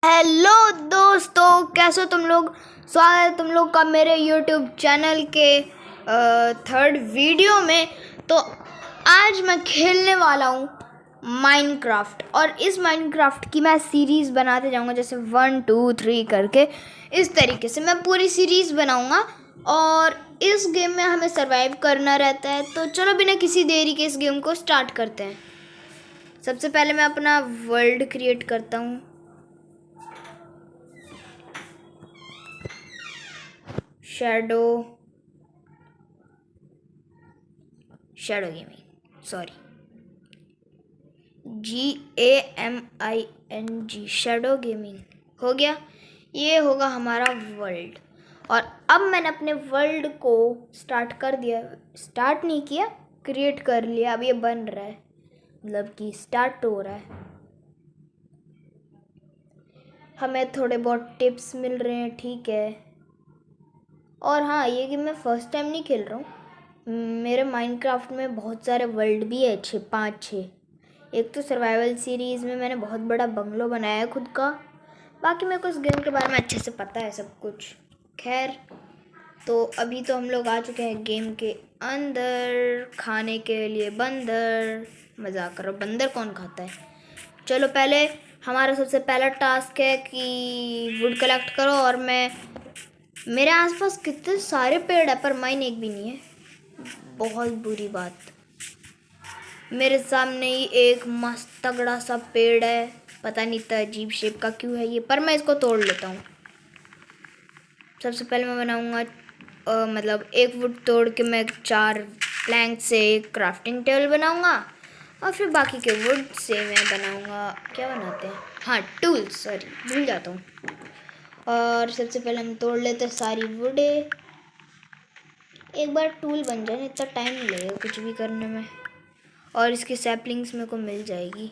Hello दोस्तों, कैसे हो तुम लोग। स्वागत है तुम लोग का मेरे यूट्यूब चैनल के थर्ड वीडियो में। तो आज मैं खेलने वाला हूँ माइनक्राफ्ट, और इस माइनक्राफ्ट की मैं सीरीज़ बनाते जाऊँगा, जैसे 1 2 3 करके। इस तरीके से मैं पूरी सीरीज़ बनाऊँगा, और इस गेम में हमें सरवाइव करना रहता है। तो चलो बिना किसी देरी के इस गेम को स्टार्ट करते हैं। सबसे पहले मैं अपना वर्ल्ड क्रिएट करता हूँ। Shadow gaming, sorry, GAMING, shadow gaming हो गया। ये होगा हमारा वर्ल्ड। और अब मैंने अपने वर्ल्ड को स्टार्ट कर दिया, स्टार्ट नहीं किया, क्रिएट कर लिया। अब ये बन रहा है, मतलब कि स्टार्ट हो रहा है। हमें थोड़े बहुत टिप्स मिल रहे हैं, ठीक है। और हाँ, ये गेम मैं फर्स्ट टाइम नहीं खेल रहा हूँ। मेरे माइनक्राफ्ट में बहुत सारे वर्ल्ड भी है, 5-6। एक तो सर्वाइवल सीरीज़ में मैंने बहुत बड़ा बंगलो बनाया है खुद का। बाकी मेरे को इस गेम के बारे में अच्छे से पता है सब कुछ। खैर, तो अभी तो हम लोग आ चुके हैं गेम के अंदर। खाने के लिए बंदर, मजाक करो, बंदर कौन खाता है। चलो, पहले हमारा सबसे पहला टास्क है कि वुड कलेक्ट करो। और मेरे आसपास कितने सारे पेड़ है, पर माइन एक भी नहीं है। बहुत बुरी बात। मेरे सामने ही एक मस्त तगड़ा सा पेड़ है, पता नहीं था अजीब शेप का क्यों है ये, पर मैं इसको तोड़ लेता हूँ। सबसे पहले मैं बनाऊँगा, मतलब एक वुड तोड़ के मैं 4 प्लैंक से एक क्राफ्टिंग टेबल बनाऊँगा। और फिर बाकी के वुड से मैं बनाऊँगा, क्या बनाते हैं, हाँ, टूल्स, सॉरी भूल जाता हूँ। और सबसे पहले हम तोड़ लेते हैं सारी वुडे। एक बार टूल बन जाए, इतना टाइम नहीं लगेगा कुछ भी करने में। और इसकी सैपलिंग्स मेरे को मिल जाएगी।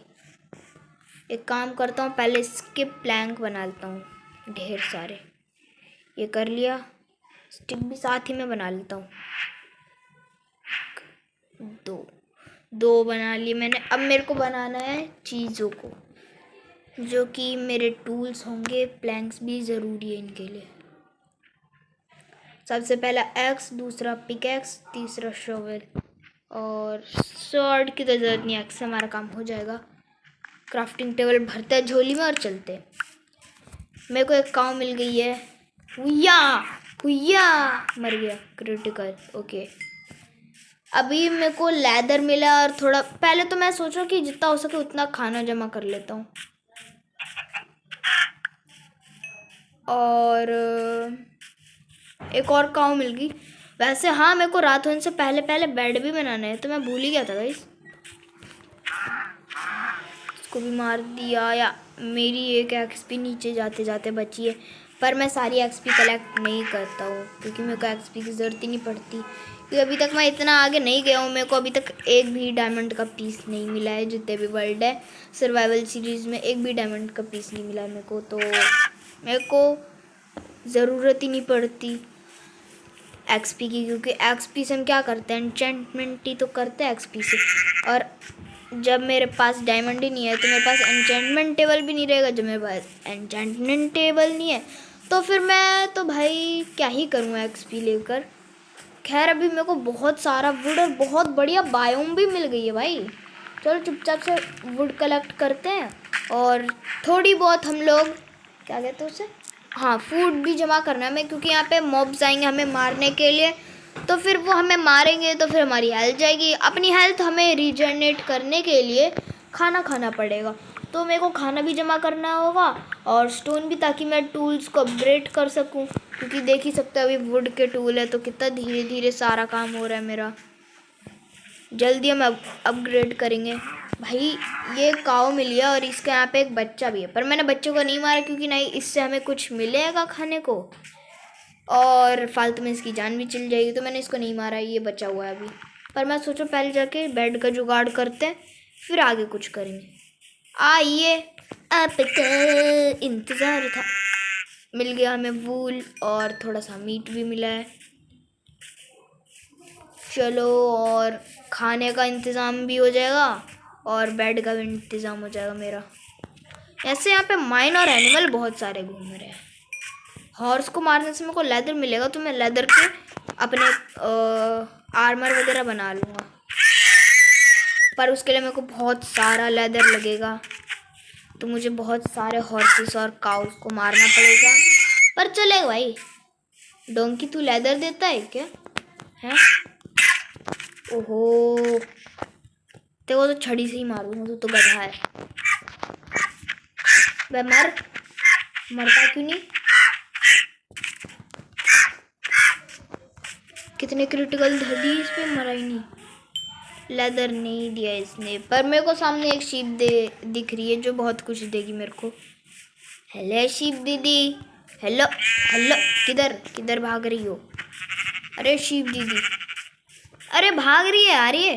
एक काम करता हूँ, पहले इसके प्लैंक बना लेता हूँ ढेर सारे। ये कर लिया। स्टिक भी साथ ही में बना लेता हूँ। 2 बना लिए मैंने। अब मेरे को बनाना है चीज़ों को, जो कि मेरे टूल्स होंगे। प्लैंक्स भी ज़रूरी है इनके लिए। सबसे पहला एक्स, दूसरा पिकैक्स, तीसरा शोवेल। और स्वॉर्ड की तो ज़रूरत नहीं, एक्स से हमारा काम हो जाएगा। क्राफ्टिंग टेबल भरते हैं झोली में और चलते हैं। मेरे को एक काव मिल गई है। हुया हुया, मर गया, क्रिटिकल, ओके। अभी मेरे को लेदर मिला, और थोड़ा पहले तो मैं सोच रहा हूँ कि जितना हो सके उतना खाना जमा कर लेता हूँ। और एक और काव मिल गई। वैसे हाँ, मेरे को रात होने से पहले पहले बेड भी बनाना है, तो मैं भूल ही गया था गाइस। इसको भी मार दिया। या मेरी एक एक्सपी नीचे जाते जाते बची है, पर मैं सारी एक्सपी कलेक्ट नहीं करता हूँ, क्योंकि मेरे को एक्सपी की ज़रूरत ही नहीं पड़ती। क्योंकि अभी तक मैं इतना आगे नहीं गया हूँ। मेरे को अभी तक एक भी डायमंड का पीस नहीं मिला है। जितने भी वर्ल्ड है सर्वाइवल सीरीज़ में, एक भी डायमंड का पीस नहीं मिला है मेरे को। तो मेरे को ज़रूरत ही नहीं पड़ती एक्सपी की, क्योंकि एक्सपी से हम क्या करते हैं, एन्चेंटमेंट ही तो करते हैं एक्सपी से। और जब मेरे पास डायमंड ही नहीं है, तो मेरे पास एन्चेंटमेंट टेबल भी नहीं रहेगा। जब मेरे पास एन्चेंटमेंट टेबल नहीं है, तो फिर मैं तो भाई क्या ही करूँ एक्सपी लेकर। खैर, अभी मेरे को बहुत सारा वुड और बहुत बढ़िया बायोम भी मिल गई है भाई। चलो चुपचाप से वुड कलेक्ट करते हैं, और थोड़ी बहुत हम लोग, क्या कहते हैं उसे, हाँ, फूड भी जमा करना है हमें, क्योंकि यहाँ पे मॉब्स आएंगे हमें मारने के लिए। तो फिर वो हमें मारेंगे, तो फिर हमारी हेल्थ जाएगी। अपनी हेल्थ हमें रीजनरेट करने के लिए खाना खाना पड़ेगा। तो मेरे को खाना भी जमा करना होगा, और स्टोन भी, ताकि मैं टूल्स को अपग्रेड कर सकूं। क्योंकि देख ही सकते हो अभी वुड के टूल है, तो कितना धीरे धीरे सारा काम हो रहा है मेरा। जल्दी हम अपग्रेड करेंगे भाई। ये काऊ मिली है, और इसके यहाँ पे एक बच्चा भी है, पर मैंने बच्चों को नहीं मारा, क्योंकि नहीं, इससे हमें कुछ मिलेगा खाने को, और फालतू में इसकी जान भी चल जाएगी। तो मैंने इसको नहीं मारा, ये बचा हुआ है अभी। पर मैं सोचूं पहले जाके बेड का जुगाड़ करते हैं, फिर आगे कुछ करेंगे। आइए, आपका इंतज़ार था। मिल गया हमें वूल, और थोड़ा सा मीट भी मिला है। चलो, और खाने का इंतज़ाम भी हो जाएगा, और बेड का भी इंतज़ाम हो जाएगा मेरा। ऐसे यहाँ पे माइन और एनिमल बहुत सारे घूम रहे हैं। हॉर्स को मारने से मेरे को लेदर मिलेगा तो मैं लेदर के अपने आर्मर वगैरह बना लूँगा, पर उसके लिए मेरे को बहुत सारा लेदर लगेगा, तो मुझे बहुत सारे हॉर्सेस और काउस को मारना पड़ेगा। पर चलेगा भाई। डोंकी तू लेदर देता है क्या? हैं? ओहो, तेरे को तो छड़ी से ही मारूंगा, तू तो गधा है। वे मरता क्यों नहीं? कितने क्रिटिकल धर दिए इस पे, मरा ही नहीं। लेदर नहीं दिया इसने, पर मेरे को सामने एक शीप दिख रही है जो बहुत कुछ देगी मेरे को। हेलो शीप दीदी, हेलो हेलो। किधर किधर भाग रही हो? अरे शीप दीदी, अरे भाग रही है आ रही है।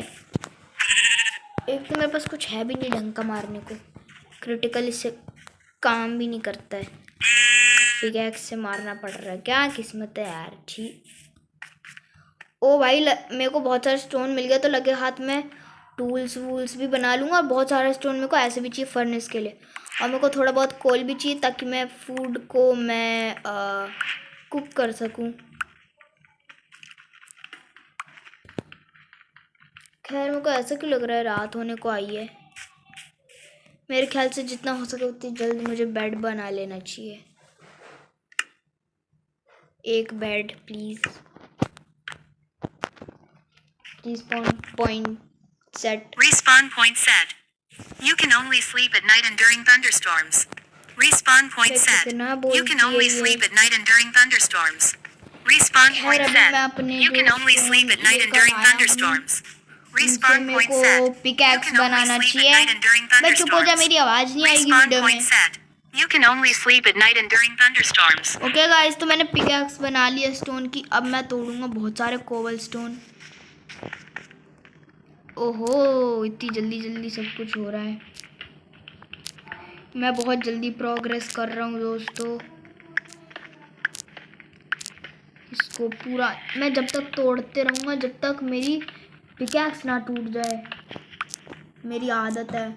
एक तो मेरे पास कुछ है भी नहीं ढंग का मारने को, क्रिटिकल इससे काम भी नहीं करता है, पिकैक्स से मारना पड़ रहा है। क्या किस्मत है यार। ठीक। ओ भाई मेरे को बहुत सारा स्टोन मिल गया, तो लगे हाथ में टूल्स वूल्स भी बना लूँगा। और बहुत सारा स्टोन मेरे को ऐसे भी चाहिए फर्नेस के लिए, और मेरे को थोड़ा बहुत कोल भी चाहिए ताकि मैं फूड को मैं कुक कर सकूँ। खैर मेरे को ऐसा क्यों लग रहा है रात होने को आई है। मेरे ख्याल से जितना हो सके उतनी जल्द मुझे बेड बना लेना चाहिए। एक bed please. Respawn point set. Respawn point set. You can only sleep at night and during thunderstorms. Respawn point set. You can only sleep at night and during thunderstorms. Respawn point set. You can only sleep at night and during thunderstorms. Respawn point set. Pickaxe बनाना चाहिए। मैं चुप हो जा, मेरी आवाज नहीं आएगी वीडियो में। You can only sleep at night and during thunderstorms. Okay guys, तो मैंने पिकैक्स बना लिया स्टोन की। अब मैं तोड़ूंगा बहुत सारे कोबल स्टोन। ओहो, इतनी जल्दी जल्दी सब कुछ हो रहा है। मैं बहुत जल्दी प्रोग्रेस कर रहा हूँ दोस्तों। इसको पूरा मैं जब तक तोड़ते रहूँगा जब तक मेरी पिकैक्स ना टूट जाए। मेरी आदत है,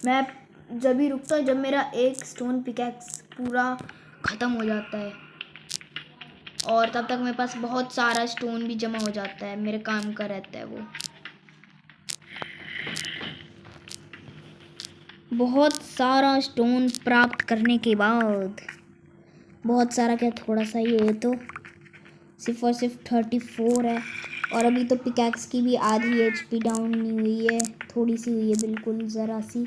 मैं जब भी रुकता हूँ जब मेरा एक स्टोन पिकैक्स पूरा ख़त्म हो जाता है, और तब तक मेरे पास बहुत सारा स्टोन भी जमा हो जाता है। मेरे काम का रहता है वो। बहुत सारा स्टोन प्राप्त करने के बाद, बहुत सारा क्या थोड़ा सा ही है, तो सिर्फ और सिर्फ 34 है। और अभी तो पिकैक्स की भी आधी HP डाउन नहीं हुई है, थोड़ी सी हुई है, बिल्कुल ज़रा सी।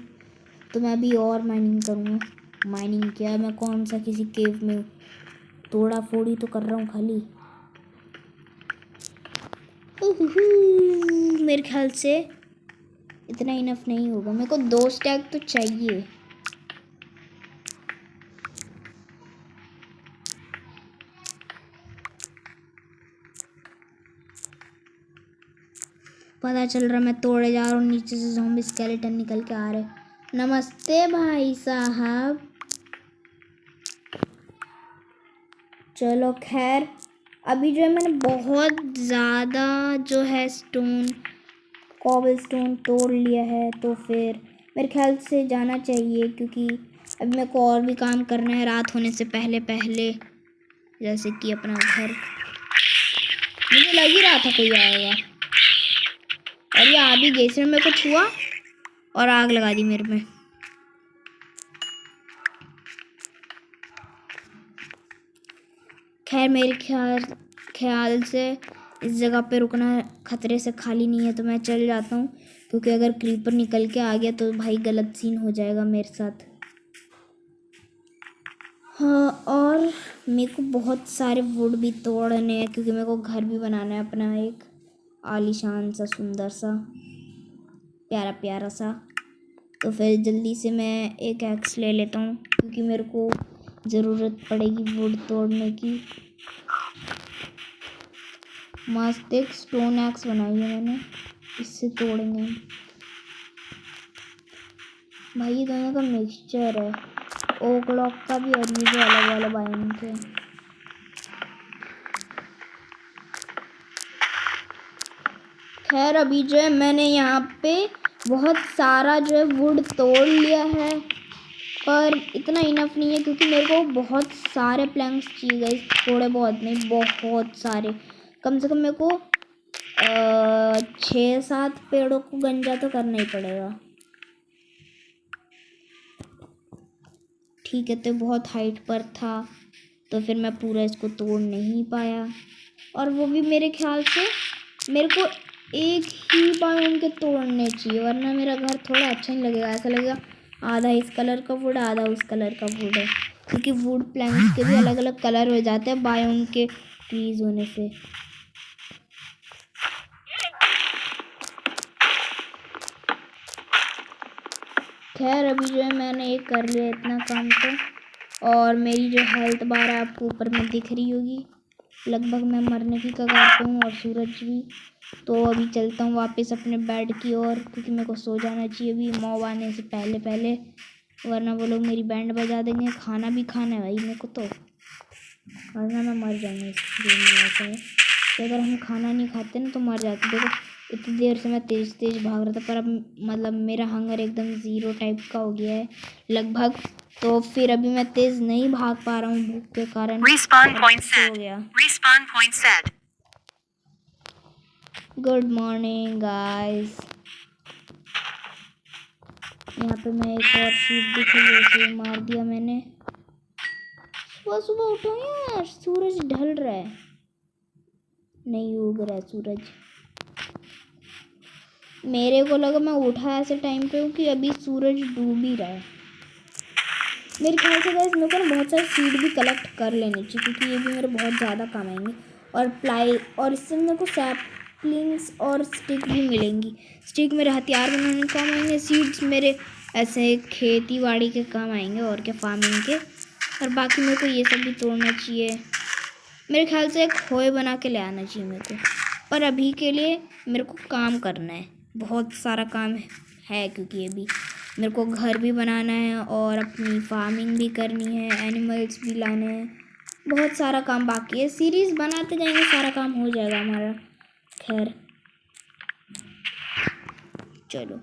तो मैं अभी और माइनिंग करूँगा। माइनिंग क्या, मैं कौन सा किसी केव में तोड़ा फोड़ी तो कर रहा हूँ खाली। मेरे ख्याल से इतना इनफ नहीं होगा, मेरे को 2 स्टैक तो चाहिए। पता चल रहा मैं तोड़े जा रहा हूँ, नीचे से ज़ॉम्बी स्केलेटन निकल के आ रहे। नमस्ते भाई साहब। चलो खैर, अभी जो है मैंने बहुत ज़्यादा जो है स्टोन कॉबल स्टोन तोड़ लिया है, तो फिर मेरे ख्याल से जाना चाहिए, क्योंकि अभी मेरे को और भी काम करना है रात होने से पहले पहले, जैसे कि अपना घर। मुझे लग ही रहा था कोई आएगा, और ये आ भी गई। इसने मेरे को छुआ और आग लगा दी मेरे में। खैर मेरे ख्याल से इस जगह पे रुकना खतरे से खाली नहीं है, तो मैं चल जाता हूँ, क्योंकि अगर क्रीपर निकल के आ गया तो भाई गलत सीन हो जाएगा मेरे साथ। हाँ, और मेरे को बहुत सारे वुड भी तोड़ने हैं, क्योंकि मेरे को घर भी बनाना है अपना, एक आलीशान सा, सुंदर सा, प्यारा प्यारा सा। तो फिर जल्दी से मैं एक एक्स ले लेता हूँ, क्योंकि मेरे को ज़रूरत पड़ेगी वुड तोड़ने की। मस्त एक स्टोन एक्स बनाई है मैंने, इससे तोड़ेंगे भाई। ये दोनों का मिक्सचर है, ओक लॉक का भी, और ये जो अलग अलग बाइंड के। खैर अभी जो है मैंने यहाँ पे बहुत सारा जो है वुड तोड़ लिया है, पर इतना इनफ नहीं है क्योंकि मेरे को बहुत सारे प्लैंक्स चाहिए गाइस, थोड़े बहुत नहीं, बहुत सारे। कम से कम मेरे को 6-7 पेड़ों को गंजा तो करना ही पड़ेगा। ठीक है, तो बहुत हाइट पर था तो फिर मैं पूरा इसको तोड़ नहीं पाया, और वो भी मेरे ख्याल से मेरे को एक ही बायोम के तोड़ने चाहिए, वरना मेरा घर थोड़ा अच्छा नहीं लगेगा। ऐसा लगेगा आधा इस कलर का वुड आधा उस कलर का वुड है, क्योंकि वुड प्लैंक्स के भी अलग अलग कलर हो जाते हैं बायोम के ट्रीज होने से। खैर अभी जो है मैंने एक कर लिया इतना काम तो, और मेरी जो हेल्थ बार है आपको ऊपर में दिख रही होगी, लगभग मैं मरने की कगार पे हूँ, और सूरज भी। तो अभी चलता हूँ वापस अपने बेड की ओर, क्योंकि मेरे को सो जाना चाहिए अभी मॉब आने से पहले पहले, वरना वो लोग मेरी बैंड बजा देंगे। खाना भी खाना है भाई मेरे को, तो वरना मैं मर जाऊँगा इस गेम में। ऐसा है कि अगर हम खाना नहीं खाते ना तो मर जाते। देखो इतनी देर से मैं तेज़ तेज़ भाग रहा था, पर अब मतलब मेरा हंगर एकदम ज़ीरो टाइप का हो गया है लगभग, तो फिर अभी मैं तेज़ नहीं भाग पा रहा हूँ भूख के कारण। Respawn point सो set. गया। Respawn point set. Good morning guys. यहाँ पे मैं एक और शीट दिखी जैसे मार दिया मैंने। सुबह सुबह उठो यार, सूरज ढल रहा है, नहीं उग रहा है सूरज। मेरे को लगा मैं उठा ऐसे टाइम पे हूँ कि अभी सूरज डूब ही रहा है। मेरे ख्याल से गाइस मेरे को ना बहुत सारे सीड भी कलेक्ट कर लेने चाहिए, क्योंकि ये भी मेरे बहुत ज़्यादा काम आएंगे। और प्लाई, और इससे मेरे को सैपलिंग्स और स्टिक भी मिलेंगी। स्टिक मेरे हथियार बनाने के काम आएंगे, सीड्स मेरे ऐसे खेती बाड़ी के काम आएंगे और क्या फार्मिंग के। और बाकी मेरे को ये सब भी तोड़ना चाहिए। मेरे ख्याल से एक खोए बना के ले आना चाहिए मेरे को, पर अभी के लिए मेरे को काम करना है, बहुत सारा काम है क्योंकि ये भी मेरे को घर भी बनाना है और अपनी फार्मिंग भी करनी है, एनिमल्स भी लाने हैं, बहुत सारा काम बाकी है। सीरीज़ बनाते जाएंगे सारा काम हो जाएगा हमारा। खैर चलो,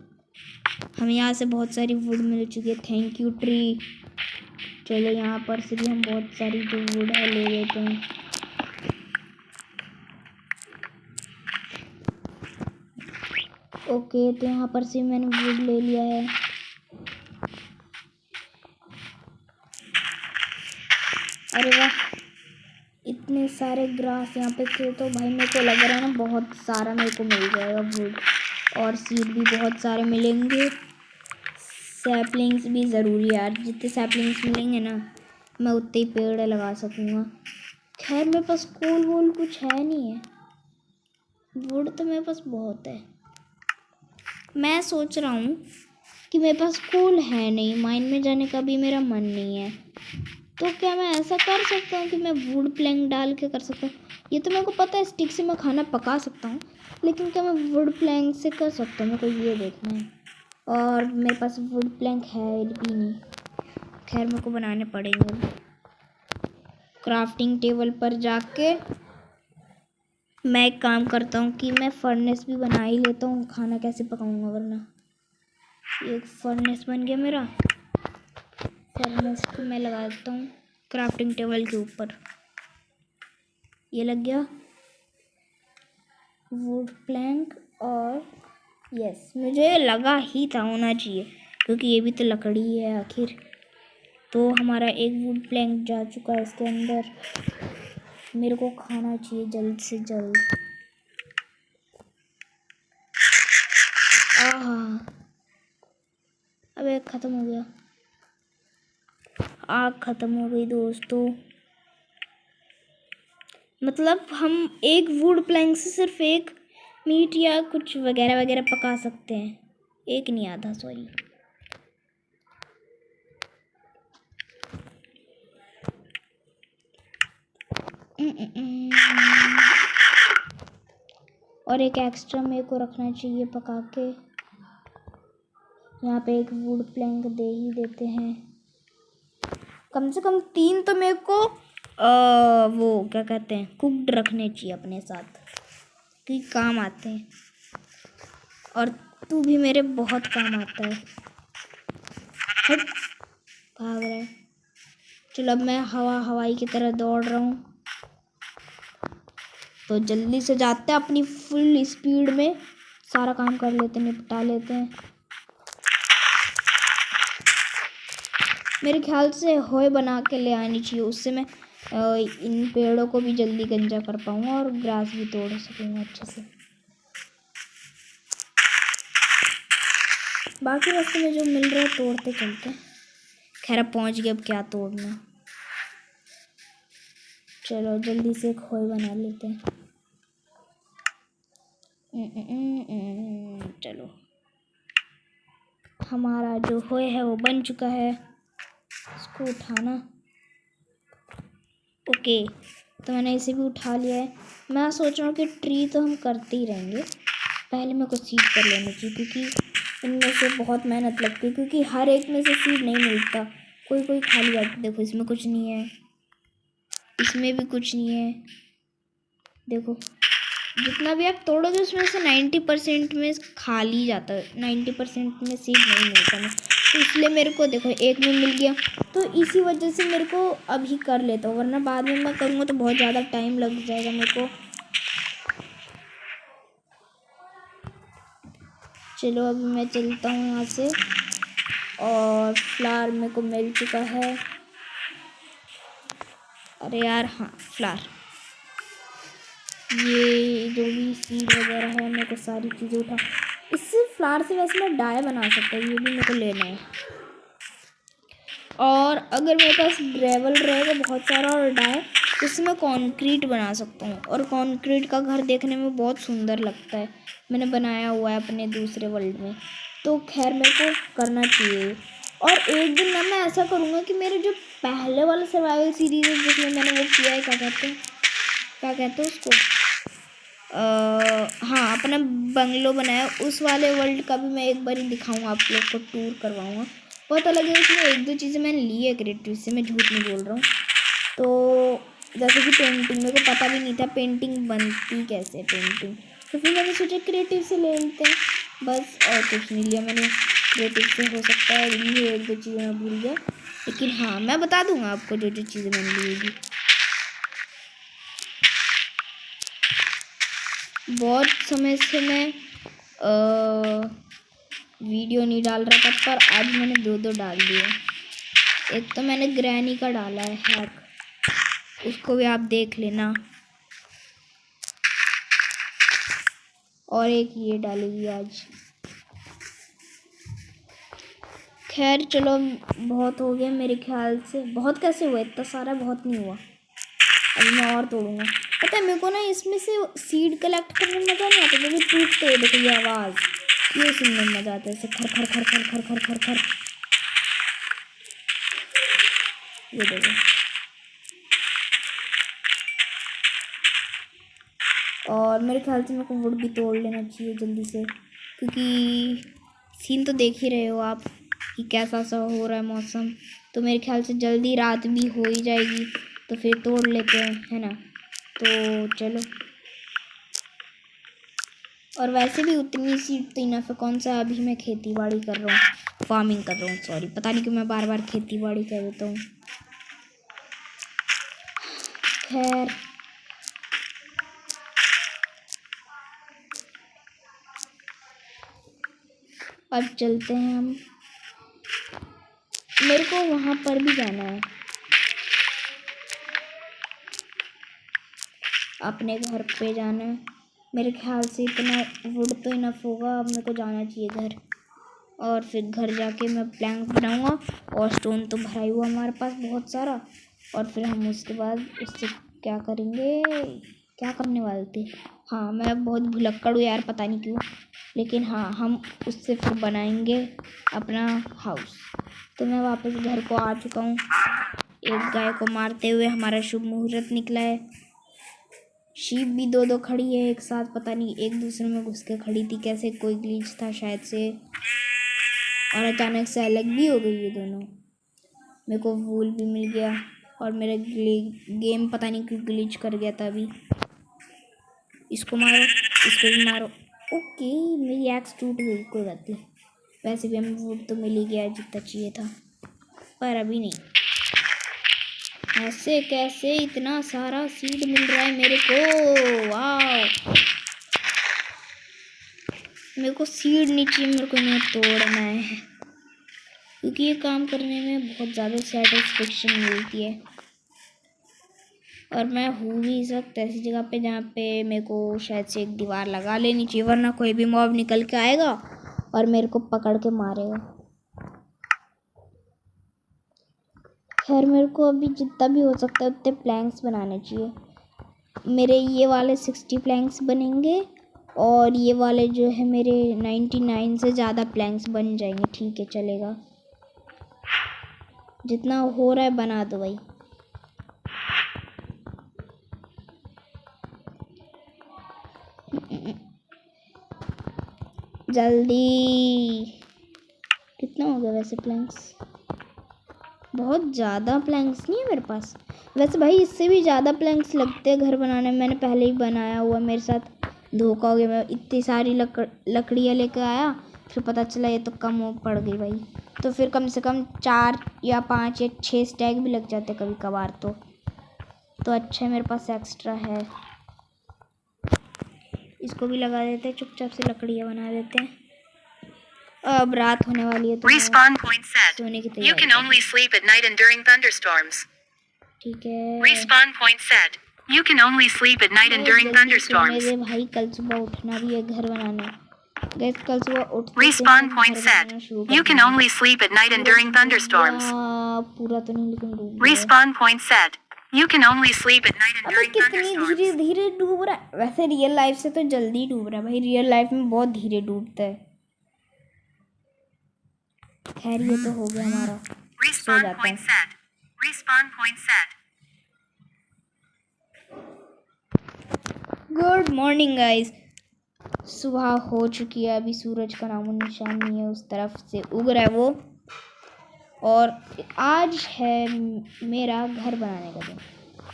हमें यहाँ से बहुत सारी वुड मिल चुकी है, थैंक यू ट्री। चलो यहाँ पर से भी हम बहुत सारी जो वुड है ले लेते हैं। ओके, तो यहाँ पर से मैंने वुड ले लिया है। अरे वाह, इतने सारे ग्रास यहाँ पे थे, तो भाई मेरे को लग रहा है ना बहुत सारा मेरे को मिल जाएगा वुड, और सीड भी बहुत सारे मिलेंगे। सैपलिंग्स भी ज़रूरी है यार, जितने सैपलिंग्स मिलेंगे ना मैं उतने ही पेड़ लगा सकूँगा। खैर मेरे पास कोल वोल कुछ है नहीं है, वुड तो मेरे पास बहुत है। मैं सोच रहा हूँ कि मेरे पास कोल है नहीं, माइन में जाने का भी मेरा मन नहीं है, तो क्या मैं ऐसा कर सकता हूँ कि मैं वुड प्लैंक डाल के कर सकता हूँ? ये तो मेरे को पता है स्टिक से मैं खाना पका सकता हूँ, लेकिन क्या मैं वुड प्लैंक से कर सकता हूँ? मेरे को ये देखना है, और मेरे पास वुड प्लैंक है भी नहीं। खैर मेरे को बनाने पड़ेंगे। क्राफ्टिंग टेबल पर जाके मैं एक काम करता हूँ कि मैं फर्नेस भी बना ही लेता हूँ, खाना कैसे पकाऊंगा वरना। एक फर्नेस बन गया मेरा, फर्नेस को मैं लगा देता हूँ क्राफ्टिंग टेबल के ऊपर, ये लग गया वुड प्लैंक। और यस, मुझे लगा ही था होना चाहिए, क्योंकि ये भी तो लकड़ी है आखिर। तो हमारा एक वुड प्लैंक जा चुका है इसके अंदर, मेरे को खाना चाहिए जल्द से जल्द। आहा, अबे ख़त्म हो गया, आग ख़त्म हो गई दोस्तों। मतलब हम एक वुड प्लैंक से सिर्फ एक मीट या कुछ वगैरह वगैरह पका सकते हैं, एक नहीं आधा, सॉरी। और एक एक्स्ट्रा मेरे को रखना चाहिए पका के। यहाँ पे एक वुड प्लैंक दे ही देते हैं, कम से कम 3 तो मेरे को वो क्या कहते हैं कुक्ड रखने चाहिए अपने साथ, कि काम आते हैं। और तू भी मेरे बहुत काम आता है। हट, भाग रहा है। चलो अब मैं हवाई की तरह दौड़ रहा हूँ। तो जल्दी से जाते हैं, अपनी फुल स्पीड में सारा काम कर लेते हैं, निपटा लेते हैं। मेरे ख्याल से होय बना के ले आनी चाहिए, उससे मैं इन पेड़ों को भी जल्दी गंजा कर पाऊँगा और ग्रास भी तोड़ सकूँगा अच्छे से। बाकी रास्ते में जो मिल रहा है तोड़ते चलते हैं। खैर अब पहुँच गए, अब क्या तोड़ना। चलो जल्दी से एक होय बना लेते हैं। चलो हमारा जो होय है वो बन चुका है, इसको उठाना। ओके, तो मैंने इसे भी उठा लिया है। मैं सोच रहा हूँ कि ट्री तो हम करते ही रहेंगे, पहले मेरे को सीड कर लेनी चाहिए, क्योंकि इनमें से बहुत मेहनत लगती है, क्योंकि हर एक में से सीड नहीं मिलता। कोई कोई खाली जाती, देखो इसमें कुछ नहीं है, इसमें भी कुछ नहीं है। देखो जितना भी आप तोड़ोगे उसमें से 90% में खाली जाता है, 90% में सीड नहीं मिलता है। तो इसलिए मेरे को देखो एक में मिल गया, तो इसी वजह से मेरे को अभी कर लेता हूँ, वरना बाद में मैं करूँगा तो बहुत ज़्यादा टाइम लग जाएगा मेरे को। चलो अभी मैं चलता हूँ यहाँ से, और फ्लावर मेरे को मिल चुका है। अरे यार हाँ फ्लावर, ये जो भी सीड वगैरह है मेरे को सारी चीज़ें उठा। इससे फ्लावर से वैसे मैं डाई बना सकता हूँ, ये भी मेरे को लेना है। और अगर मेरे पास ग्रेवल रहेगा बहुत सारा और डाई, तो इससे मैं कंक्रीट बना सकता हूँ, और कंक्रीट का घर देखने में बहुत सुंदर लगता है। मैंने बनाया हुआ है अपने दूसरे वर्ल्ड में, तो खैर मेरे को करना चाहिए। और एक दिन ना मैं ऐसा करूँगा कि मेरे जो पहले वाला सर्वाइवल सीरीज है जिसमें मैंने वो किया है, क्या कहते हैं उसको, हाँ अपना बंगलो बनाया, उस वाले वर्ल्ड का भी मैं एक बार ही दिखाऊंगा, आप लोग को टूर करवाऊंगा। बहुत अलग है, उसमें एक दो चीज़ें मैंने ली है क्रिएटिव से, मैं झूठ नहीं बोल रहा हूँ। तो जैसे कि पेंटिंग, मेरे को पता भी नहीं था पेंटिंग बनती कैसे पेंटिंग, तो फिर मैंने सोचा क्रिएटिव से ले लेते हैं बस, और कुछ नहीं लिया मैंने क्रिएटिव से। हो सकता है ये एक दो चीज़ें मैं भूल गया, लेकिन हाँ मैं बता दूंगा आपको जो जो चीज़ें मैंने ली होगी। बहुत समय से मैं वीडियो नहीं डाल रहा था, पर आज मैंने दो डाल दिए। एक तो मैंने ग्रैनी का डाला है हैक, उसको भी आप देख लेना, और एक ये डालेगी आज। खैर चलो बहुत हो गया मेरे ख्याल से। बहुत कैसे हुआ इतना सारा, बहुत नहीं हुआ। अभी मैं और तोड़ूंगा। पता है मेरे को ना इसमें से सीड कलेक्ट करने में मज़ा नहीं आता, जब टूटते हैं देखो ये आवाज़, ये सुनने में मज़ा आता है, ऐसे खर खर खर खर खर खर खर खर। ये देखो, और मेरे ख्याल से मेरे को वुड भी तोड़ लेना चाहिए जल्दी से, क्योंकि सीन तो देख ही रहे हो आप कि कैसा सा हो रहा है मौसम। तो मेरे ख्याल से जल्दी रात भी हो ही जाएगी, तो फिर तोड़ लेते हैं, है ना। तो चलो, और वैसे भी उतनी सीड तो इनफ है, कौन सा अभी मैं खेती बाड़ी कर रहा हूँ, फार्मिंग कर रहा हूँ, सॉरी, पता नहीं क्यों मैं बार बार खेती बाड़ी कह देता हूँ। खैर अब चलते हैं हम, मेरे को वहाँ पर भी जाना है, अपने घर पे जाना है। मेरे ख्याल से इतना वुड तो इनफ होगा, अब मेरे को जाना चाहिए घर, और फिर घर जाके मैं प्लैंक बनाऊंगा, और स्टोन तो भरा ही हुआ हमारे पास बहुत सारा। और फिर हम उसके बाद उससे क्या करेंगे, क्या करने वाले थे, हाँ मैं बहुत भुलक्कड़ हूँ यार, पता नहीं क्यों, लेकिन हाँ हम उससे फिर बनाएंगे अपना हाउस। तो मैं वापस घर को आ चुका हूँ, एक गाय को मारते हुए हमारा शुभ मुहूर्त निकला है। शीप भी दो दो खड़ी है एक साथ, पता नहीं एक दूसरे में घुस के खड़ी थी कैसे, कोई ग्लिच था शायद से, और अचानक से अलग भी हो गई ये दोनों। मेरे को वूल भी मिल गया, और मेरा गेम पता नहीं क्यों ग्लिच कर गया था अभी। इसको मारो, इसको भी मारो। ओके मेरी एक्स टूट गई, कोई बात नहीं, वैसे भी हमें वुड तो मिल ही गया जितना चाहिए था। पर अभी नहीं। ऐसे कैसे इतना सारा सीड मिल रहा है मेरे को? वाह, मेरे को सीड नहीं चाहिए, मेरे को इन्हें तोड़ना है, क्योंकि ये काम करने में बहुत ज़्यादा सेटिस्फेक्शन मिलती है। और मैं हूँ भी इस वक्त ऐसी जगह पे जहाँ पे मेरे को शायद से एक दीवार लगा लेनी चाहिए, वरना कोई भी मॉब निकल के आएगा और मेरे को पकड़ के मारेगा। खैर मेरे को अभी जितना भी हो सकता है उतने प्लैंक्स बनाने चाहिए। मेरे ये वाले 60 प्लैंक्स बनेंगे और ये वाले जो है मेरे 99 से ज़्यादा प्लैंक्स बन जाएंगे। ठीक है, चलेगा, जितना हो रहा है बना दो भाई। जल्दी। कितना हो गया वैसे प्लैंक्स? बहुत ज़्यादा प्लैंक्स नहीं है मेरे पास। वैसे भाई इससे भी ज़्यादा प्लैंक्स लगते हैं घर बनाने में। मैंने पहले ही बनाया हुआ, मेरे साथ धोखा हो गया। मैं इतनी सारी लकड़ियाँ लेकर आया, फिर पता चला ये तो कम हो पड़ गई भाई। तो फिर कम से कम 4 या 5 या 6 स्टैक भी लग जाते कभी कभार। तो अच्छा है मेरे पास एक्स्ट्रा है। इसको भी लगा देते हैं, चुपचाप से लकड़ियाँ बना देते हैं। अब रात होने वाली है तो Respawn point set. सोने की You can only sleep at night and during thunderstorms. ठीक है। Respawn point set. You can only sleep at night and during thunderstorms. मेरे भाई कल सुबह उठना भी है घर बनाने। गैस कल सुबह उठते Respawn point set. You can only sleep at night and during thunderstorms. पूरा तो नहीं लेकिन डूब गया। Respawn point set. You can only sleep at night and during कितनी thunderstorms. धीरे धीरे डूब रहा है। वैसे रियल लाइफ से तो जल्दी डूब रहा है भाई, रियल लाइफ में बहुत धीरे डूबता है। खैर ये तो हो गया हमारा। Respawn point set. Respawn point set. Good morning guys. सुबह हो चुकी है, अभी सूरज का नामो निशान नहीं है, उस तरफ से उग रहा है वो। और आज है मेरा घर बनाने का दिन।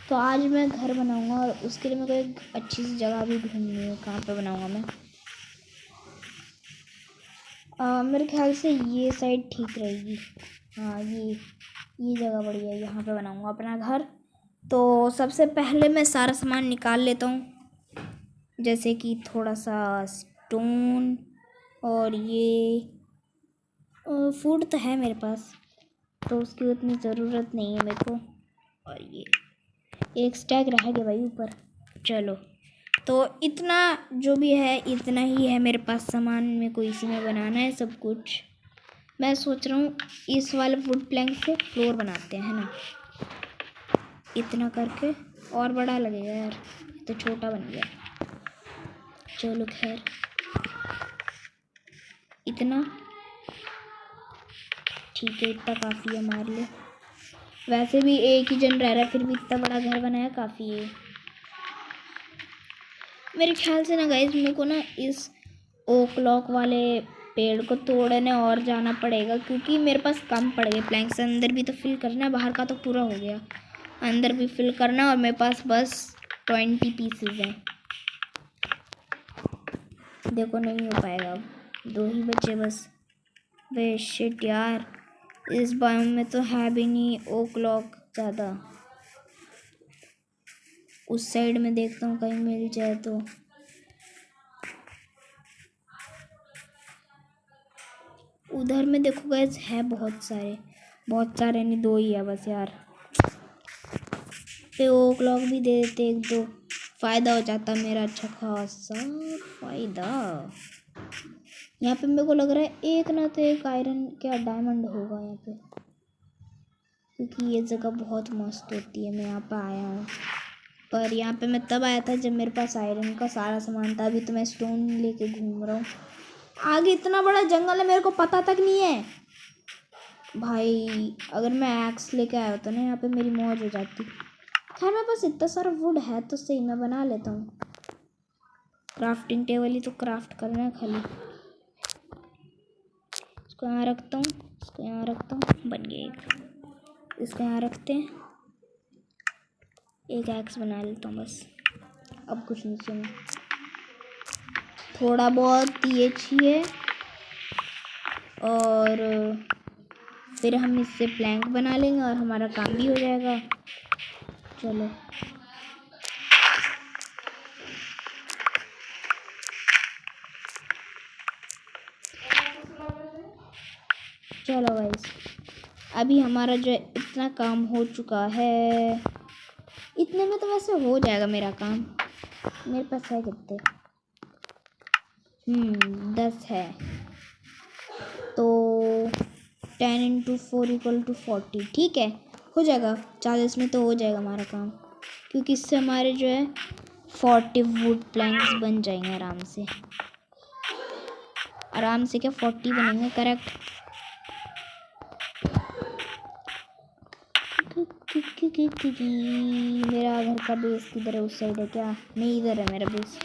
तो आज मैं घर बनाऊंगा और उसके लिए मेरे को एक अच्छी सी जगह भी ढूंढनी है। कहाँ पे बनाऊंगा मैं? मेरे ख्याल से ये साइड ठीक रहेगी। हाँ, ये जगह बढ़िया है, यहाँ पे बनाऊंगा अपना घर। तो सबसे पहले मैं सारा सामान निकाल लेता हूँ, जैसे कि थोड़ा सा स्टोन, और ये फूड तो है मेरे पास तो उसकी उतनी ज़रूरत नहीं है मेरे को। और ये एक स्टैक रह गया भाई ऊपर। चलो, तो इतना जो भी है इतना ही है मेरे पास सामान। मेरे को इसी में बनाना है सब कुछ। मैं सोच रहा हूँ इस वाले वुड प्लैंक से फ्लोर बनाते हैं, है ना? इतना करके, और बड़ा लगेगा यार, तो छोटा बन गया। चलो खैर, इतना ठीक है, इतना काफ़ी है हमारे लिए। वैसे भी एक ही जन रह रहा है, फिर भी इतना बड़ा घर बनाया काफ़ी है मेरे ख्याल से ना गाइस। मेरे को ना इस ओक लॉक वाले पेड़ को तोड़ने और जाना पड़ेगा, क्योंकि मेरे पास कम पड़ गए प्लैंक्स। अंदर भी तो फिल करना है, बाहर का तो पूरा हो गया, अंदर भी फिल करना, और मेरे पास बस 20 पीसेज हैं। देखो नहीं हो पाएगा, अब 2 ही बचे बस। वे शिट यार, इस बायोम में तो है भी नहीं ओक लॉक ज़्यादा। उस साइड में देखता हूँ कहीं मिल जाए तो। उधर में देखो गाइस, है बहुत सारे नहीं, 2 ही है बस यार। पे ओक लॉक भी दे देते 1-2, फ़ायदा हो जाता मेरा अच्छा खासा फ़ायदा। यहाँ पे मेरे को लग रहा है एक ना तो एक आयरन क्या डायमंड होगा यहाँ पे, क्योंकि ये जगह बहुत मस्त होती है। मैं यहाँ पे आया हूँ, पर यहाँ पे मैं तब आया था जब मेरे पास आयरन का सारा सामान था। अभी तो मैं स्टोन लेके घूम रहा हूँ। आगे इतना बड़ा जंगल है, मेरे को पता तक नहीं है भाई। अगर मैं एक्स लेके आया होता ना यहाँ पे, मेरी मौज हो जाती। खैर मेरे पास इतना सारा वुड है तो सही, मैं बना लेता हूँ। क्राफ्टिंग टेबल ही तो क्राफ्ट करना है खाली। इसको यहाँ रखता हूँ, इसको यहाँ रखता हूँ, बन गया एक। इसको यहाँ रखते हैं, एक एक्स बना लेता हूँ बस। अब कुछ नहीं चाहिए, थोड़ा बहुत ये चाहिए, और फिर हम इससे प्लैंक बना लेंगे और हमारा काम भी हो जाएगा। चलो चलो गाइस, अभी हमारा जो है इतना काम हो चुका है। इतने में तो वैसे हो जाएगा मेरा काम। मेरे पास है कितने? 10 है, तो 10 × 4 = 40। ठीक है, हो जाएगा। 40 में तो हो जाएगा हमारा काम, क्योंकि इससे हमारे जो है 40 वुड प्लैंक्स बन जाएंगे आराम से। आराम से क्या, 40 बनेंगे करेक्ट। मेरा घर का बेस किधर है? उस साइड है क्या? नहीं, इधर है मेरा बेस।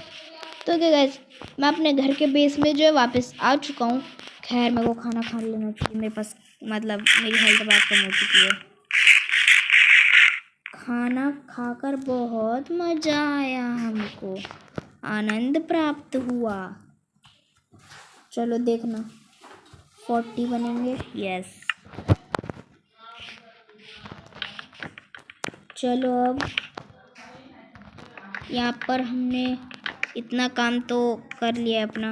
तो क्या गाइस, मैं अपने घर के बेस में जो है वापस आ चुका हूँ। खैर मेरे को खाना खा लेना चाहिए, मेरे पास मतलब मेरी हेल्थ बहुत कम हो चुकी है। खाना खाकर बहुत मज़ा आया, हमको आनंद प्राप्त हुआ। चलो देखना, 40 बनेंगे। यस, चलो अब यहाँ पर हमने इतना काम तो कर लिया है अपना।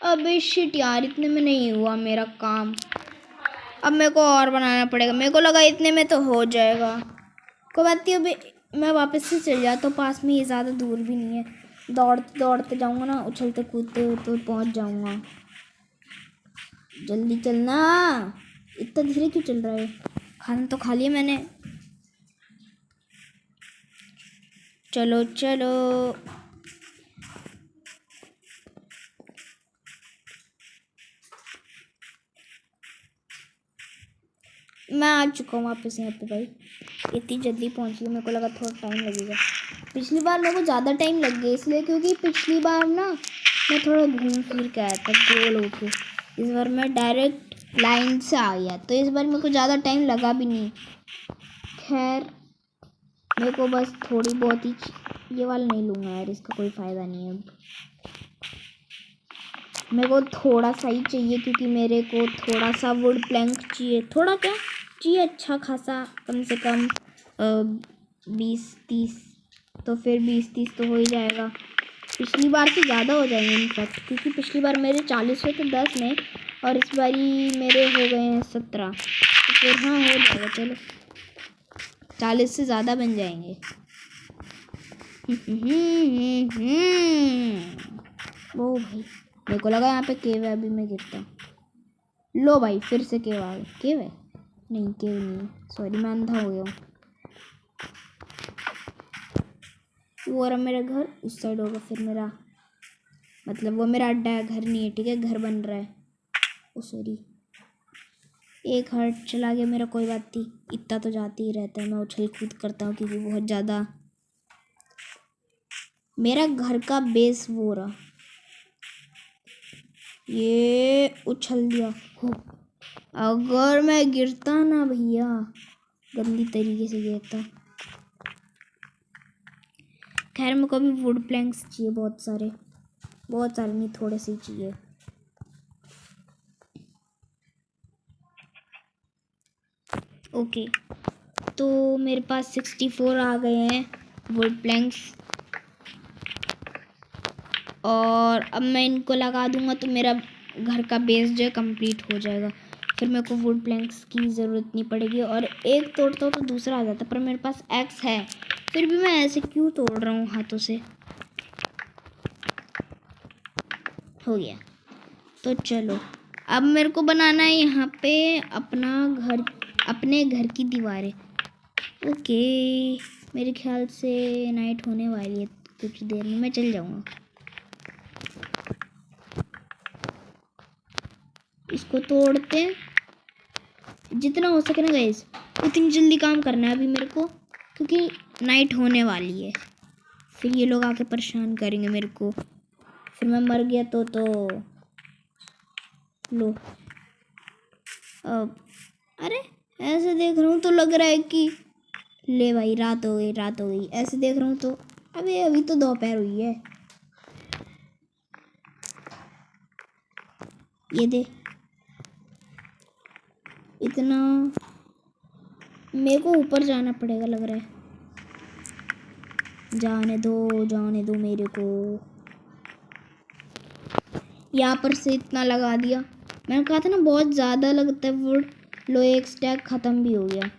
अबे शिट यार, इतने में नहीं हुआ मेरा काम। अब मेरे को और बनाना पड़ेगा। मेरे को लगा इतने में तो हो जाएगा। कोई बात नहीं, अभी मैं वापस से चल जाता हूँ। पास में ये ज़्यादा दूर भी नहीं है। दौड़ते दौड़ते जाऊँगा ना, उछलते कूदते तो पहुँच जाऊँगा। जल्दी चलना। इतना धीरे क्यों चल रहा है? खाना तो खा लिया मैंने। चलो चलो, मैं आ चुका हूँ वापस यहाँ पे। भाई इतनी जल्दी पहुँच गई, मेरे को लगा थोड़ा टाइम लगेगा। पिछली बार मेरे को ज़्यादा टाइम लग गया, इसलिए क्योंकि पिछली बार ना मैं थोड़ा घूम फिर के आया था गोल होके। इस बार मैं डायरेक्ट लाइन से आ गया, तो इस बार मेरे को ज़्यादा टाइम लगा भी नहीं। खैर मेरे को बस थोड़ी बहुत ही, ये वाला नहीं लूँगा यार, इसका कोई फ़ायदा नहीं है। अब मेरे को थोड़ा सा ही चाहिए, क्योंकि मेरे को थोड़ा सा वुड प्लैंक चाहिए। थोड़ा क्या चाहिए, अच्छा खासा, कम से कम 20-30। तो फिर 20-30 तो हो ही जाएगा। पिछली बार से ज़्यादा हो जाएंगे इनफैक्ट, क्योंकि पिछली बार मेरे 40 हुए थे 10 में, और इस बारी मेरे हो गए हैं 17। तो फिर हाँ, हो जाएगा। चलो 40 से ज़्यादा बन जाएंगे। ओ भाई, मेरे को लगा यहाँ पे केव है, अभी मैं गिरता हूँ। लो भाई, फिर से केव आ गया। केव है? नहीं, केव नहीं है, सॉरी, मैं अंधा हो गया हूँ। वो रहा मेरा घर, उस साइड होगा फिर मेरा, मतलब वो मेरा अड्डा है, घर नहीं है। ठीक है, घर बन रहा है। ओ सॉरी, एक हार्ट चला गया मेरा। कोई बात नहीं, इतना तो जाते ही रहता है। मैं उछल कूद करता हूँ क्योंकि बहुत ज़्यादा मेरा घर का बेस वो रहा। ये उछल दिया हो। अगर मैं गिरता ना भैया, गंदी तरीके से गिरता। खैर मेरे को भी वुड प्लैंक्स चाहिए, बहुत सारे नहीं, थोड़े से ही चाहिए। ओके, तो मेरे पास 64 आ गए हैं वुड प्लैंक्स, और अब मैं इनको लगा दूंगा तो मेरा घर का बेस जो है कंप्लीट हो जाएगा। फिर मेरे को वुड प्लैंक्स की ज़रूरत नहीं पड़ेगी, और एक तोड़ता हूँ तो दूसरा आ जाता। पर मेरे पास एक्स है, फिर भी मैं ऐसे क्यों तोड़ रहा हूँ हाथों से। हो गया। तो चलो, अब मेरे को बनाना है यहाँ पे अपना घर, अपने घर की दीवारें। ओके, मेरे ख्याल से नाइट होने वाली है, कुछ देर में मैं चल जाऊँगा। इसको तोड़ते हैं, जितना हो सके ना गाइस, उतनी जल्दी काम करना है अभी मेरे को, क्योंकि नाइट होने वाली है। फिर ये लोग आके परेशान करेंगे मेरे को, फिर मैं मर गया तो लो। अब अरे ऐसे देख रहा हूँ तो लग रहा है कि ले भाई, रात हो गई। ऐसे देख रहा हूँ तो अबे अभी तो दोपहर हुई है। ये दे। इतना मेरे को ऊपर जाना पड़ेगा लग रहा है। जाने दो मेरे को। यहाँ पर से इतना लगा दिया। मैंने कहा था ना बहुत ज़्यादा लगता है वुड। लो एक स्टैक ख़त्म भी हो गया।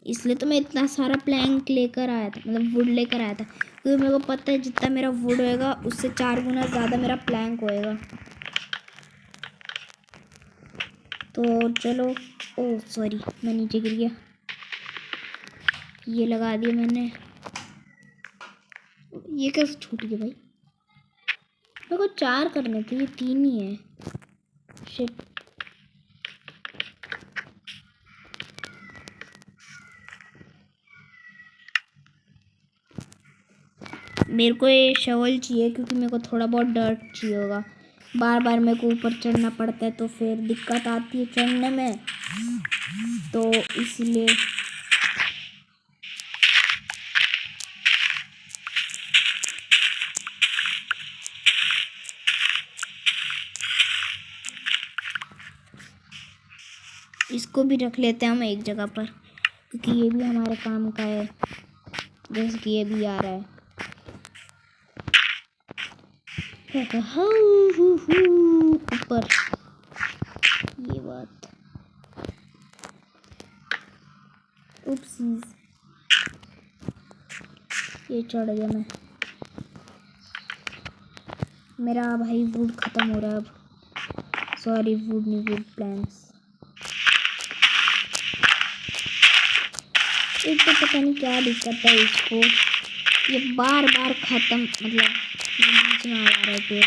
इसलिए तो मैं इतना सारा प्लैंक लेकर आया था, मतलब वुड लेकर आया था, क्योंकि मेरे को पता है जितना मेरा वुड होएगा उससे 4 गुना ज़्यादा मेरा प्लैंक होएगा। तो चलो। ओह सॉरी, मैं नीचे गिर गया। ये लगा दिया मैंने। ये कैसे छूट गया भाई? मेरे को 4 करने थे, ये 3 ही है। शिट। मेरे को ये शवल चाहिए क्योंकि मेरे को थोड़ा बहुत डर्ट चाहिए होगा। बार बार मेरे को ऊपर चढ़ना पड़ता है तो फिर दिक्कत आती है चढ़ने में, तो इसलिए। इसको भी रख लेते हैं हम एक जगह पर, क्योंकि ये भी हमारे काम का है। जैसे कि ये भी आ रहा है। ऊपर ये बात। उपसीज, ये चढ़ गया मैं। मेरा भाई वुड खत्म हो रहा है अब। सॉरी, वुड नहीं, वुड प्लैंक्स। एक तो पता नहीं क्या दिक्कत है इसको, ये बार बार ख़त्म, मतलब बीच में आ रहे थे।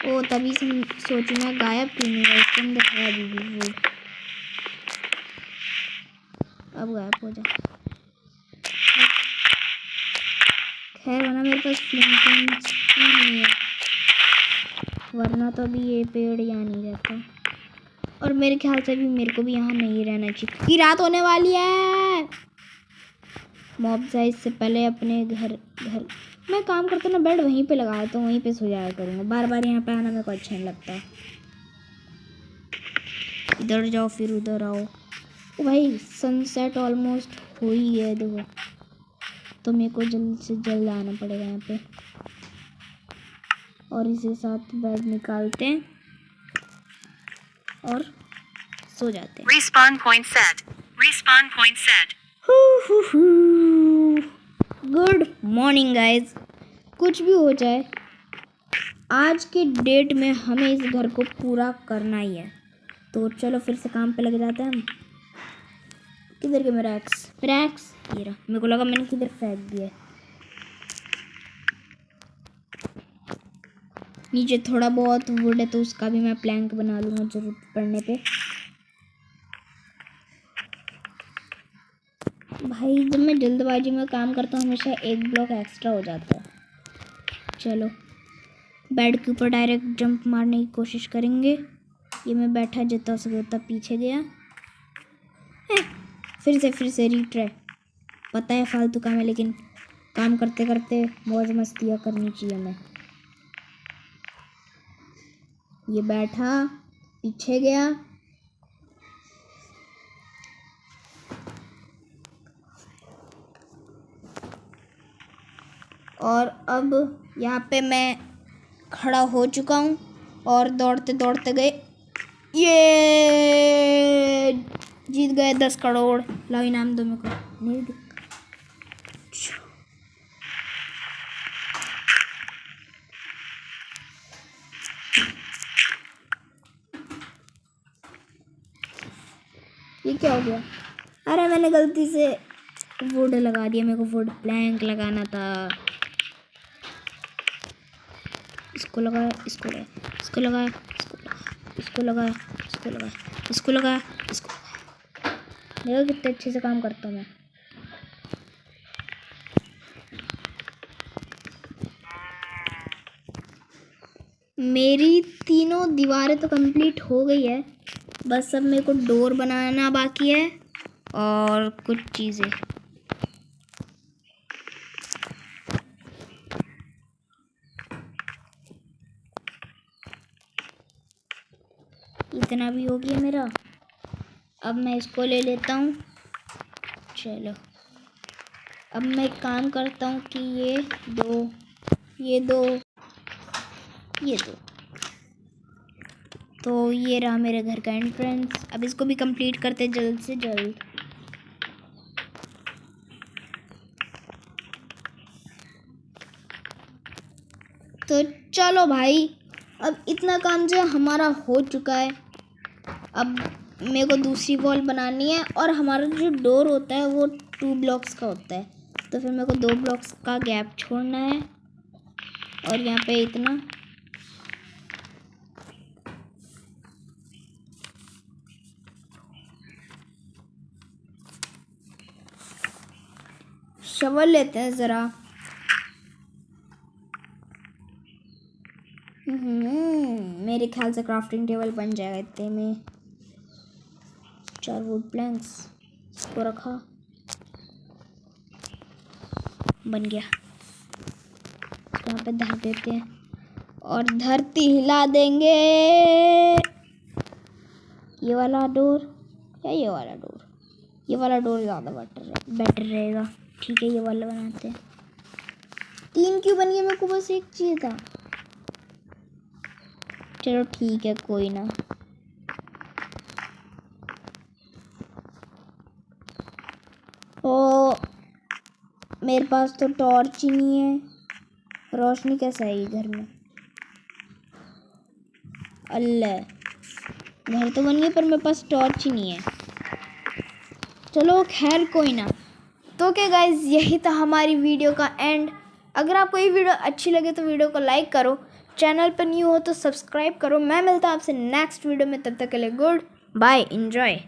ओ तभी से सोचूं मैं गायब क्यों नहीं हुआ, इसके अंदर है अभी भी वो। अब गायब हो जा। खैर वरना मेरे पास फ्लिंटिंग नहीं है, वरना तो अभी ये पेड़ यहाँ नहीं रहता। और मेरे ख्याल से भी मेरे को भी यहाँ नहीं रहना चाहिए कि रात होने वाली है। मॉब साइज से पहले अपने घर मैं काम करता ना, बेड वहीं पे लगाया तो वहीं पे सो जाया करूँगा। बार बार यहाँ पे आना मेरे को अच्छा नहीं लगता। इधर जाओ फिर उधर आओ। ओ भाई सनसेट ऑलमोस्ट हो ही गया है देखो, तो मेरे को जल्द से जल्द आना पड़ेगा यहाँ पे। और इसी साथ बेड निकालते हैं और सो जाते हैं। Respawn point set. Respawn point set. Good morning guys. कुछ भी हो जाए आज के डेट में हमें इस घर को पूरा करना ही है, तो चलो फिर से काम पे लग जाते हैं हम। किधर गया मेरा एक्स? ये रहा। मेरे को लगा मैंने किधर फेंक दिया। नीचे थोड़ा बहुत वुड है तो उसका भी मैं प्लैंक बना लूँगा जरूरत पड़ने पे। भाई जब मैं जल्दबाजी में काम करता हूँ हमेशा एक ब्लॉक एक्स्ट्रा हो जाता है। चलो बेड के ऊपर डायरेक्ट जंप मारने की कोशिश करेंगे। ये मैं बैठा जितना हो सके उतना पीछे गया। फिर से रीट्राई। पता है फालतू काम है, लेकिन काम करते करते मौज मस्तियाँ करनी चाहिए हमें। ये बैठा, पीछे गया। और अब यहाँ पे मैं खड़ा हो चुका हूँ और दौड़ते दौड़ते गए। ये जीत गए 10 करोड़। लाओ इनाम दो मेरे को। नहीं ये क्या हो गया? अरे मैंने गलती से वुड लगा दिया, मेरे को वुड प्लैंक लगाना था। इसको लगाया, इसको लगाया, इसको लगाया, इसको लगाया, इसको लगाया, इसको लगाया, इसको लगाया। देखो कितने अच्छे से काम करता हूँ मैं। मेरी तीनों दीवारें तो कंप्लीट हो गई है, बस अब मेरे को डोर बनाना बाकी है और कुछ चीज़ें। इतना भी हो गया मेरा। अब मैं इसको ले लेता हूँ। चलो अब मैं एक काम करता हूँ कि ये दो, ये दो, ये दो। तो ये रहा मेरे घर का एंट्रेंस। अब इसको भी कंप्लीट करते जल्द से जल्द। तो चलो भाई, अब इतना काम जो हमारा हो चुका है। अब मेरे को दूसरी वॉल बनानी है और हमारा जो डोर होता है वो 2 ब्लॉक्स का होता है। तो फिर मेरे को 2 ब्लॉक्स का गैप छोड़ना है और यहाँ पे इतना। शवल लेते हैं ज़रा। मेरे ख्याल से क्राफ्टिंग टेबल बन जाएगा इतने में। 4 वुड प्लैंक्स इसको रखा, बन गया। यहाँ पे धर देते हैं और धरती हिला देंगे। ये वाला डोर या ये वाला डोर? ये वाला डोर ज़्यादा बेटर रहेगा। ठीक है, ये वाला बनाते हैं। 3 क्यों बन गया? मेरे को बस एक चाहिए था। चलो ठीक है, कोई ना। ओ मेरे पास तो टॉर्च ही नहीं है। रोशनी कैसे आएगी घर में? अल्लाह, घर तो बन गया पर मेरे पास टॉर्च ही नहीं है। चलो खैर कोई ना। तो क्या गाइज, यही था हमारी वीडियो का एंड। अगर आपको ये वीडियो अच्छी लगे तो वीडियो को लाइक करो, चैनल पर न्यू हो तो सब्सक्राइब करो। मैं मिलता हूँ आपसे नेक्स्ट वीडियो में, तब तक के लिए गुड बाय, एंजॉय।